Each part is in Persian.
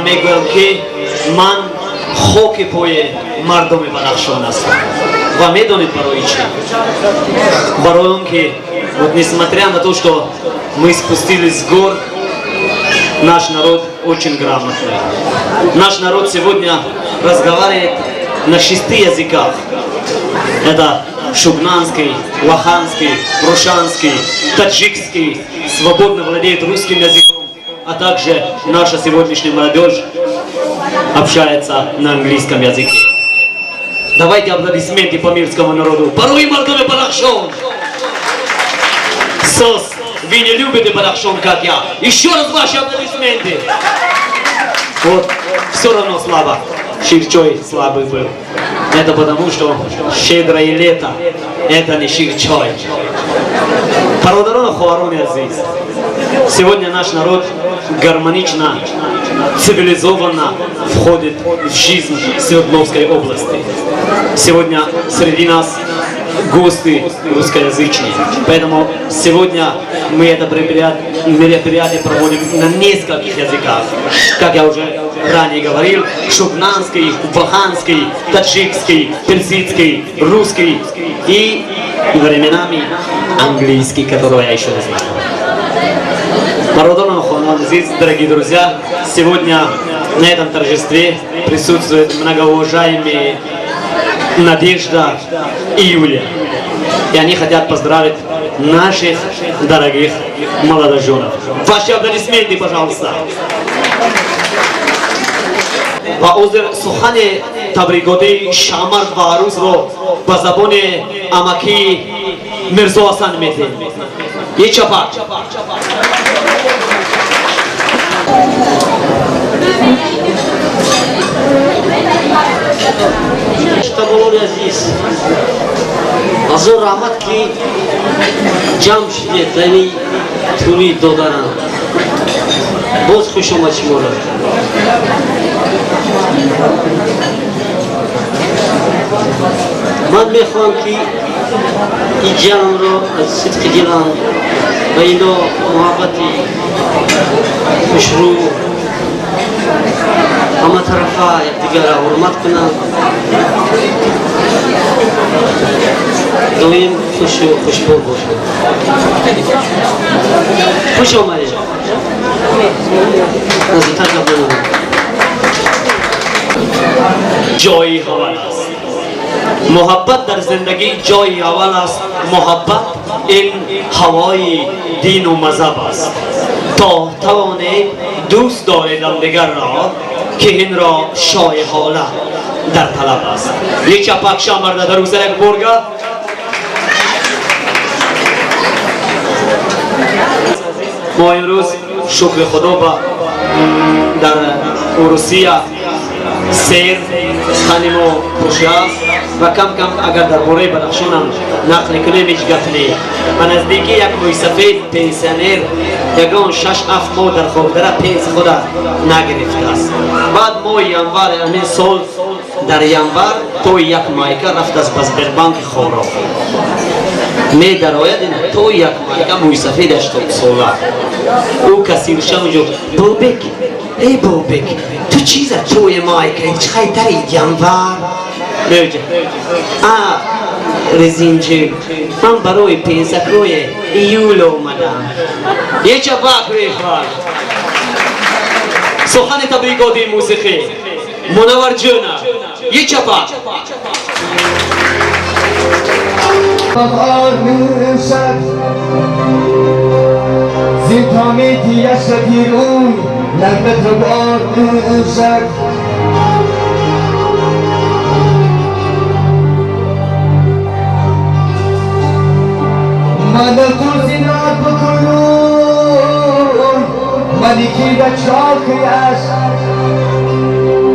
میگویم که من خاک پای مردم بدخشان هستم و میدونید برای چی؟ برای اون که вот несмотря на то, что мы спустились с гор, наш народ очень грамотный. Наш народ сегодня разговаривает на 6 языках. Это шугнанский, лоханский, рушанский, таджикский, свободно владеет русским языком, а также наша сегодняшняя молодежь общается на английском языке. Давайте аплодисменты по мирскому народу. Порой мордове Бадахшон! Сос, вы не любите Бадахшон, как я. Еще раз ваши аплодисменты. Вот, все равно слабо. Ширчой слабый был. Это потому, что щедрое лето, это не Ширчой. Пародарона Хуароне Азиз. Сегодня наш народ гармонично, цивилизованно входит в жизнь Свердловской области. Сегодня среди нас гости русскоязычные. Поэтому сегодня мы это мероприятие проводим на нескольких языках. Как я уже ранее говорил, шугнанский, баханский, таджикский, персидский, русский и временами английский, которого я еще не знаю. Пародонов Хуаназиз, дорогие друзья, сегодня на этом торжестве присутствуют многоуважаемые Надежда и Юлия. И они хотят поздравить наших дорогих молодоженов. Ваши аплодисменты, пожалуйста. و عذر سخن تبریکاتی شامر و عروس رو با زبان امکی مرزا حسن میتیم. یه چپک. Штаболор азиз, азор рахмат ки ҷамъ шудед дар тӯли додаран. боз хуш омад шуморо. ман мехоҳам ки ин ҷамъро аз сидқи дилам ва ино муҳаббати хушрӯ ҳама тарафа якдигарро ҳурмат кунанд. доим хушу хушбол бошад. хуш омадед. наздиктар гап надорам. جایی اول است. محبت در زندگی جایی اول است. محبت این هوای دین و مذهب است. تا توانید دوست دارید همدیگر را که این را شای حاله در طلب است. یک چپک شامرده در روز یک برگه. ما امروز شکر خدا با در روسیه سیر خانم و پوشیاس و کم کم اگر در باره بدخشان هم نقل کنیم هیچ گپ نیست. به نزدیکی یک موی سفید پنسیونر یگان 6-7 ماه در خاطر پنس خود نگرفته است. بعد ماه ینور همین سال در ینور تا یک مایکه رفت از بانک خورا می در آید تا یک مایکه موی سفید 80 ساله او کسی روشم اونجا بابک ای بابک تو چیزه توی مایکه چخی تری ینور بوجه رزینجی من برای پنسک روی ایول اومدم یه چپک روی خواه سخن تبریکاتی موسیقی منور جونه یه چپک زیتامیتی یشتیرون نقبت رو بارشک من تو زینات بکنون ملیکی و چاکیش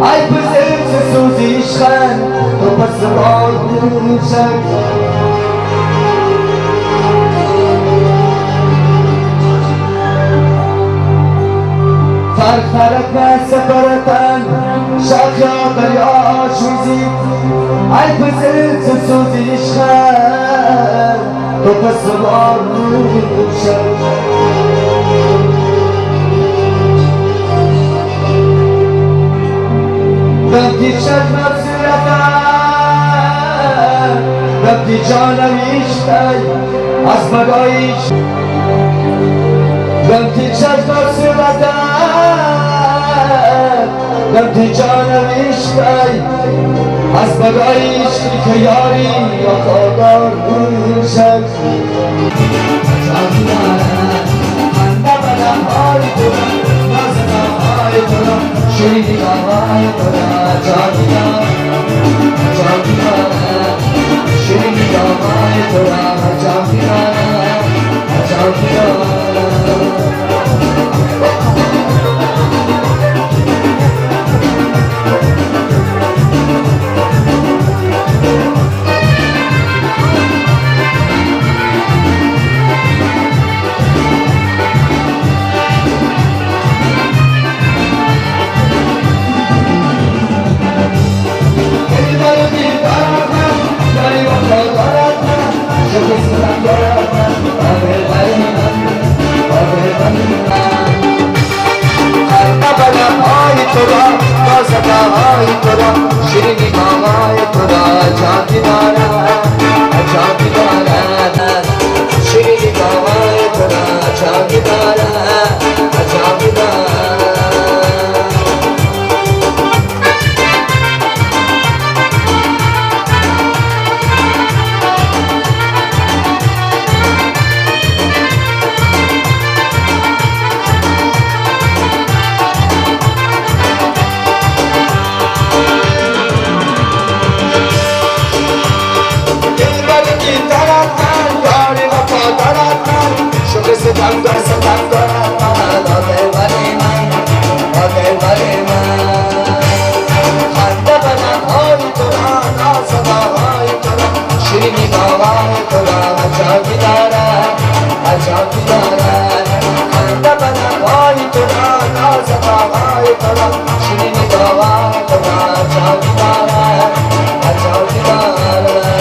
ای پسر چه سوزیشن تو پس بارشک فرق سفرتن شاخیا دریا شوزی ای پسر چه سوزیشن تو پس بارشک. وقتی چشمم صورتم وقتی جانم ایشتای از مگایش وقتی چشمم صورتم وقتی جانم ایشتای از مگایش که یاری یا خودار گوشم شیری آوای ترا جانیا جانیا شیری آوای ترا جانیا جانیا شیرینی مامای ترا جانی دارد جانی دارد شیرینی مامای ترا جانی دارد جانی دارد شیرینی بابای ترا جانی دارد جانی دارد خنده بنای ترا ناز بابای ترا شیرینی بابای ترا جانی دارد جانی دارد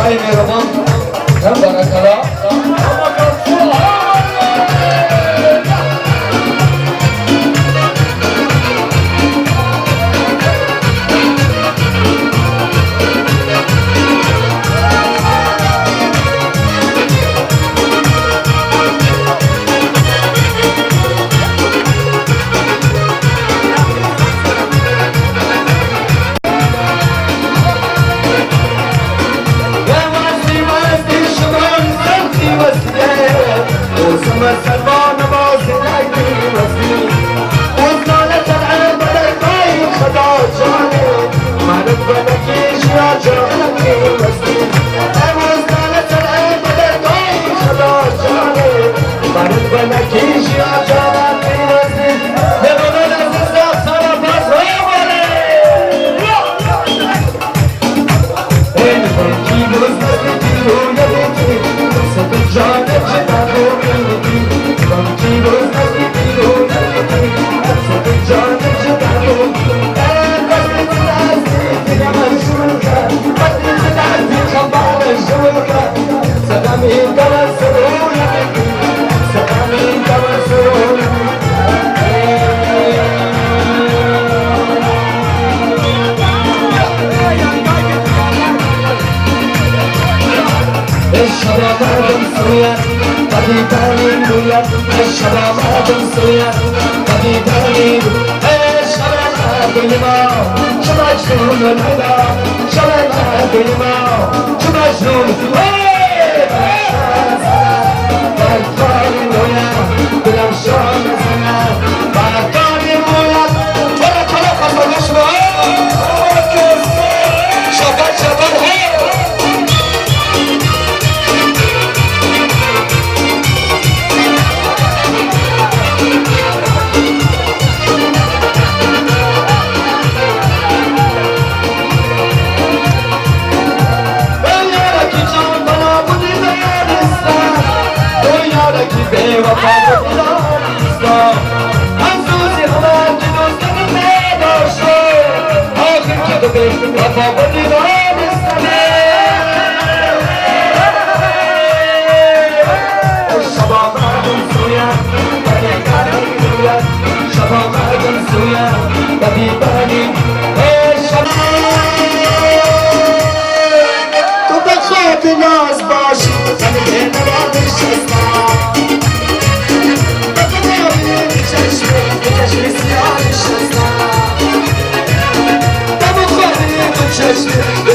شای مهربان هم برکلا مسلمان باز نیدی وزی وزنانت العلم بدرگاهی خدا جانه منت بدکیش یا جانه وزی وزنانت العلم بدرگاهی خدا جانه منت بدکیش یا جانه وزی نبودن از اسلام سارا باز روانه این فرقی بزنی دیروی بیتی ست جانه جدا الشباب مسوية طبيباني مويا الشباب مسوية طبيباني الشباب بالماء شو مجنون الهدى شباب بالماء شو مجنون بالقاري مويا بالأمشان زنا بالقاري مويا ولا كلا خطر يشبه شباب شباب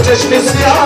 چشم سیاه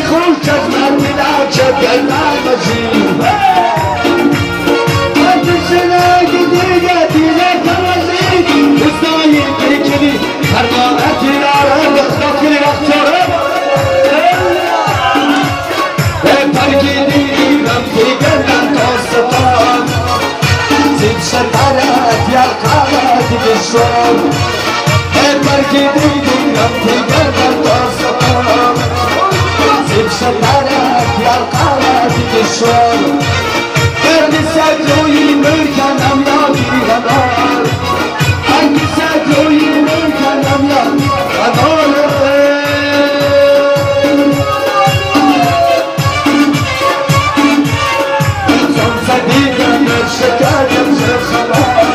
خوش سجوی میکنم یا دیوانار هنگ سجوی میکنم یا دیوانار چون زدیدم به شکرم ز خبر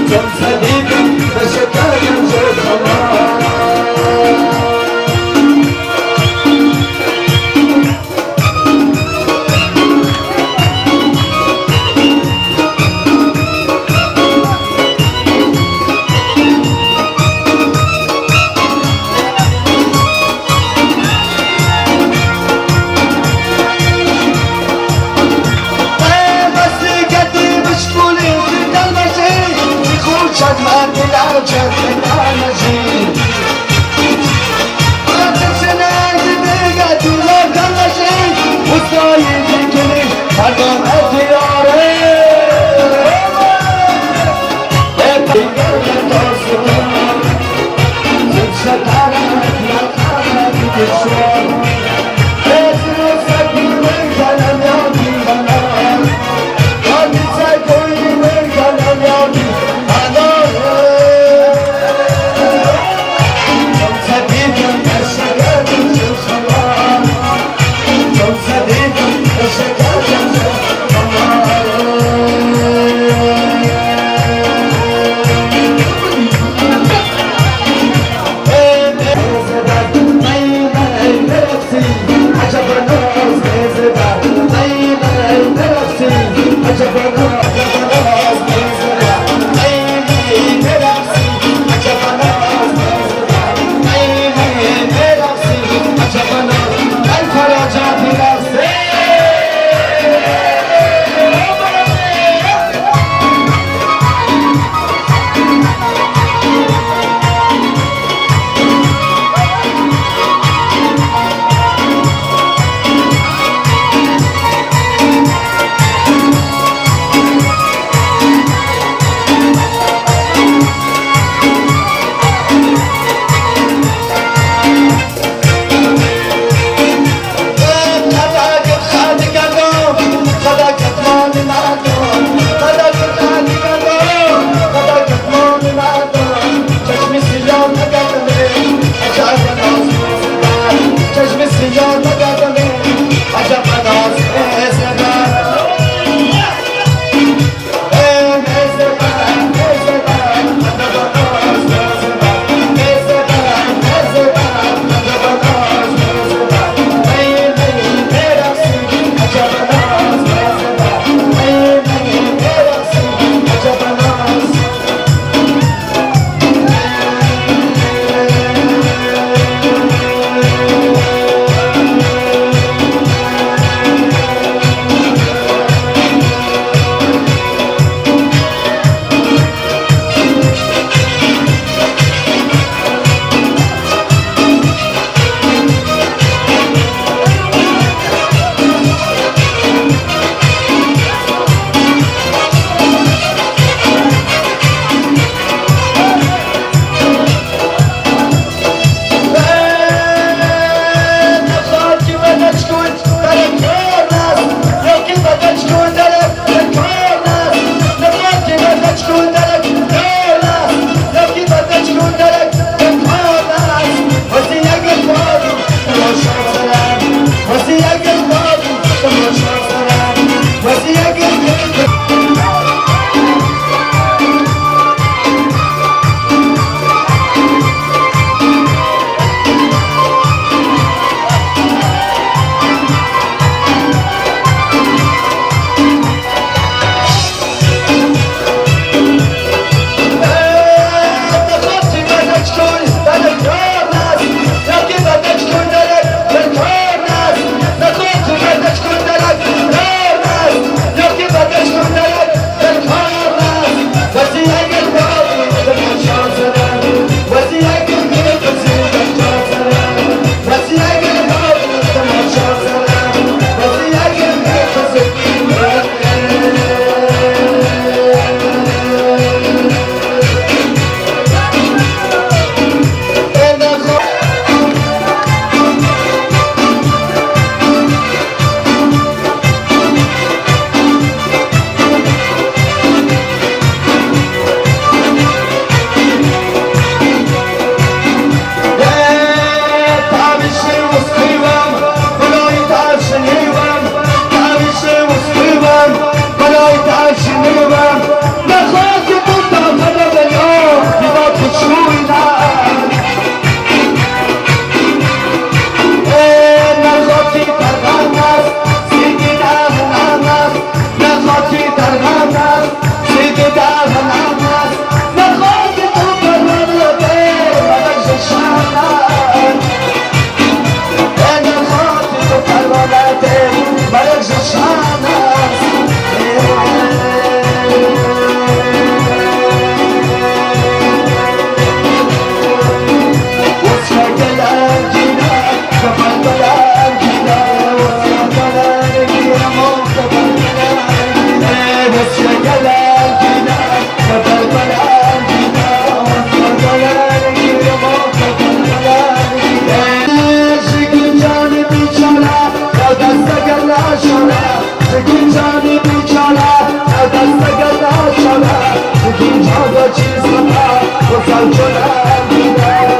چون زدیدم به شکرم ز خبر جانی بیچاره دست گدا شده بگیم جادا چیز خطا وصل شده دیده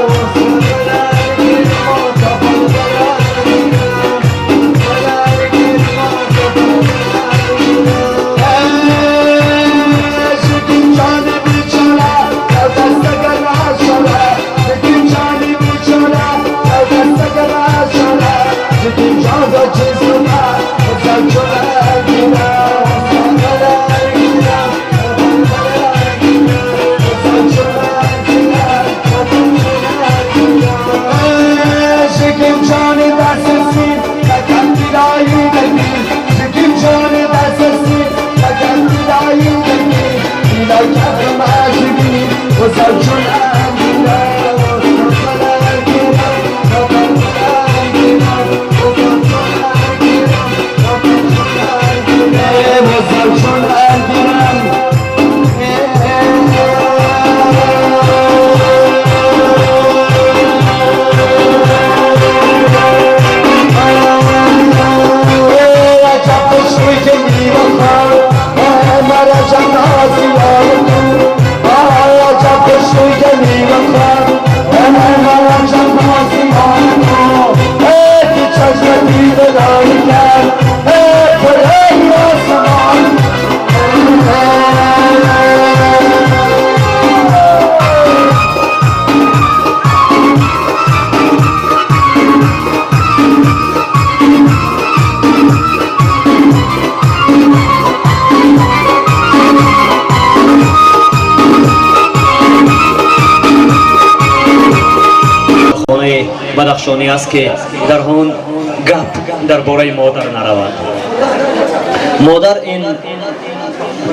بدخشانی است که در هون گپ در باره مادر نرود. مادر این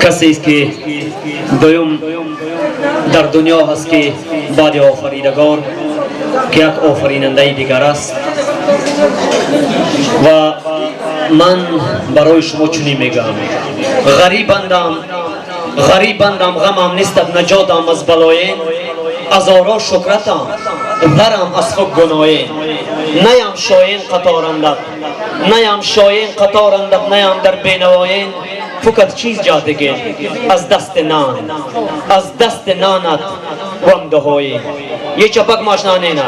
کسی است که دوم در دنیا هست که بعد آفریدگار که یک آفریننده دیگر است و من برای شما چنین میگم غریبندم غمم نیستد نجاتم از بلاین ازارا شکرتم برم از خود گناهین نیم شاین قطارندد نیم در بینواین فقط چیز جادگین از دست نانت وم دهایی یه چپک ماشنانه نه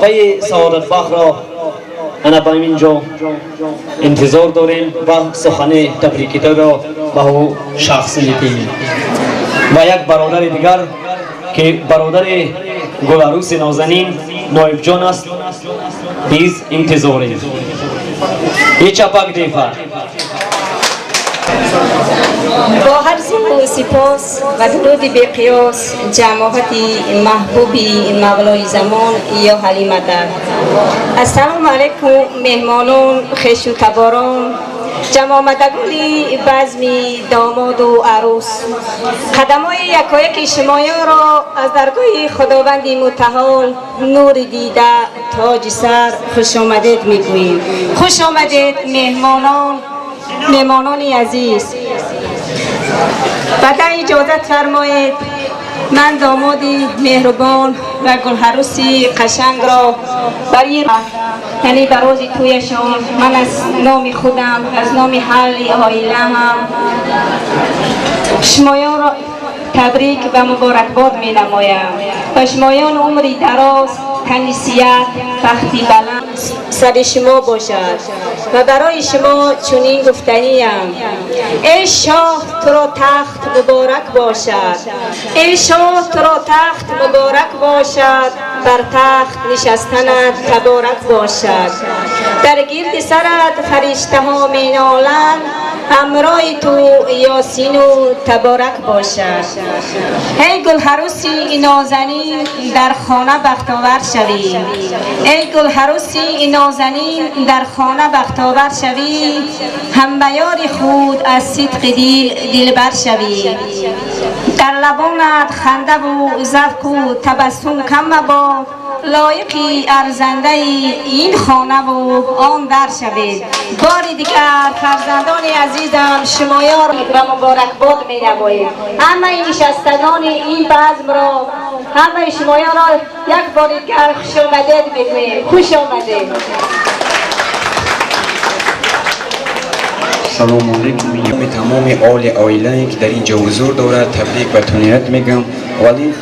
وی سعادت فخر را انا با اینجا انتظار داریم و سخن تبریکیتا را به او شخص میتیم و یک برادر دیگر که برادر گلعروس نازنین نایب جان است نیز انتظاریم یه چپک دیفر با عرض سپاس و درود بی‌قیاس جماعت محبوبی مولای زمان یا حلیمه. السلام علیکم مهمانان خویش و تباران، جمامدگولی بزمی داماد و عروس، قدمای یکایک شمایان را از درگاه خداوند متعال نور دیده تاج سر خوش آمدید میگوییم. خوش آمدید مهمانان عزیز. بعد اجازت فرمایید من دامادی مهربان و گلعروسی قشنگ را برای یعنی برای تویشان من از نام خودم از نام حال عائله‌ام شمایان را تبریک و مبارکباد می نمایم و شمایان عمری دراز، تنیسیت، بختی بلند سر شما باشد و برای شما چنین گفتنیم: ای شاه تو را تخت مبارک باشد، ای شاه تو را تخت مبارک باشد، بر تخت نشستنت تبارک باشد، در گرد سرت فرشته ها می نالند، همراه تو یاسین و تبارک باشد. ای گلعروسی نازنین در خانه بختاور شوی، ای گلعروسی نازنین در خانه بختاور شوی، هم بیار خود از صدق دلبر شوی، در لبانت خنده و ذوق و تبسم کم مباد، لایقی ارزنده این خانه و آن در شوید. بار دیگر فرزندان عزیزم شمایان و مبارکباد می نماییم. همه نشستگان این بزم را، همه شمایان را یک بار دیگر خوش آمدید میگوییم. خوش آمدید. سلام علیکم. تمام آل آیله که در اینجا حضور دارد تبریک و تهنیت میگم. ولی